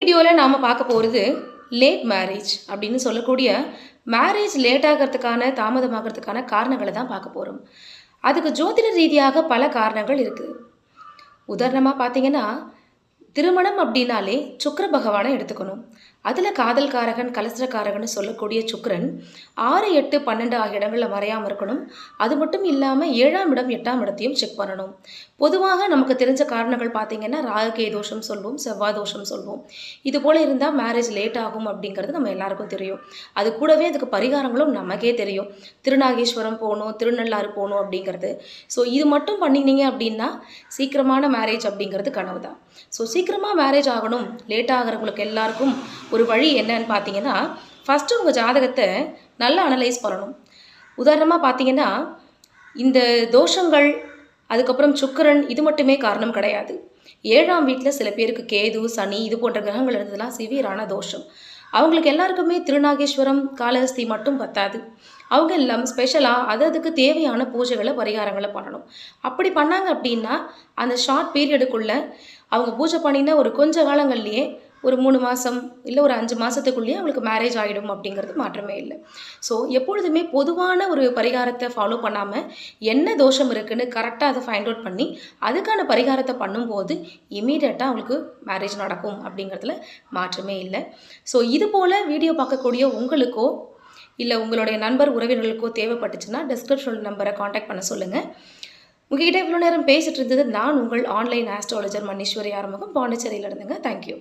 வீடியோவில் நாம் பார்க்க போகிறது லேட் மேரேஜ் அப்படின்னு சொல்லக்கூடிய மேரேஜ் லேட் ஆகிறதுக்கான தாமதமாகிறதுக்கான காரணங்களை தான் பார்க்க போகிறோம். அதுக்கு ஜோதிட ரீதியாக பல காரணங்கள் இருக்குது. உதாரணமாக பார்த்தீங்கன்னா, திருமணம் அப்படின்னாலே சுக்கிர பகவானை எடுத்துக்கணும். அதில் காதல்காரகன் கலசரக்காரகன் சொல்லக்கூடிய சுக்கிரன் 6, 8, 12 ஆகிய இடங்களில் மறையாமல் இருக்கணும். அது மட்டும் இல்லாமல் 7ஆம் இடம் 8ஆம் இடத்தையும் செக் பண்ணணும். பொதுவாக நமக்கு தெரிஞ்ச காரணங்கள் பார்த்தீங்கன்னா, ராகுகே தோஷம் சொல்வோம், செவ்வாய் தோஷம் சொல்வோம். இது போல் இருந்தால் மேரேஜ் லேட் ஆகும் அப்படிங்கிறது நம்ம எல்லாருக்கும் தெரியும். அது கூடவே அதுக்கு பரிகாரங்களும் நமக்கே தெரியும். திருநாகேஸ்வரம் போகணும், திருநள்ளாறு போகணும் அப்படிங்கிறது. ஸோ இது மட்டும் பண்ணினீங்க அப்படின்னா சீக்கிரமான மேரேஜ் அப்படிங்கிறது கனவு தான். ஸோ சீக்கிரமாக மேரேஜ் ஆகணும், லேட் ஆகிறவங்களுக்கு எல்லாருக்கும் ஒரு வழி என்னன்னு பார்த்தீங்கன்னா, ஃபஸ்ட்டு உங்கள் ஜாதகத்தை நல்லா அனலைஸ் பண்ணணும். உதாரணமாக பார்த்தீங்கன்னா, இந்த தோஷங்கள் அதுக்கப்புறம் சுக்கிரன் இது மட்டுமே காரணம் கிடையாது. 7ஆம் வீட்டில் சில பேருக்கு கேது, சனி இது போன்ற கிரகங்கள் இருந்ததுலாம் சிவியரான தோஷம். அவங்களுக்கு எல்லாருக்குமே திருநாகேஸ்வரம் காளஹஸ்தி மட்டும் பத்தாது. அவங்க எல்லாம் ஸ்பெஷலாக அதுக்கு தேவையான பூஜைகளை பரிகாரங்களை பண்ணணும். அப்படி பண்ணாங்க அப்படின்னா அந்த ஷார்ட் பீரியடுக்குள்ளே அவங்க பூஜை பண்ணினா ஒரு கொஞ்ச காலங்கள்லேயே ஒரு 3 மாதம் இல்லை ஒரு 5 மாதத்துக்குள்ளேயே அவங்களுக்கு மேரேஜ் ஆகிடும் அப்படிங்கிறது மாற்றமே இல்லை. ஸோ எப்பொழுதுமே பொதுவான ஒரு பரிகாரத்தை ஃபாலோ பண்ணாமல் என்ன தோஷம் இருக்குதுன்னு கரெக்டாக அதை ஃபைண்ட் அவுட் பண்ணி அதுக்கான பரிகாரத்தை பண்ணும்போது இமீடியட்டாக அவங்களுக்கு மேரேஜ் நடக்கும் அப்படிங்கிறதுல மாற்றமே இல்லை. ஸோ இது போல் வீடியோ பார்க்கக்கூடிய உங்களுக்கோ இல்லை உங்களுடைய நண்பர் உறவினர்களுக்கோ தேவைப்பட்டுச்சுன்னா டிஸ்கிரிப்ஷன் நம்பரை காண்டாக்ட் பண்ண சொல்லுங்கள். உங்ககிட்ட இவ்வளோ நேரம் பேசிகிட்டு இருந்தது நான் உங்கள் ஆன்லைன் ஆஸ்ட்ராலஜர் மன்னீஸ்வரி ஆறுமுகம், பாண்டிச்சேரியில் இருந்துங்க. தேங்க்யூ.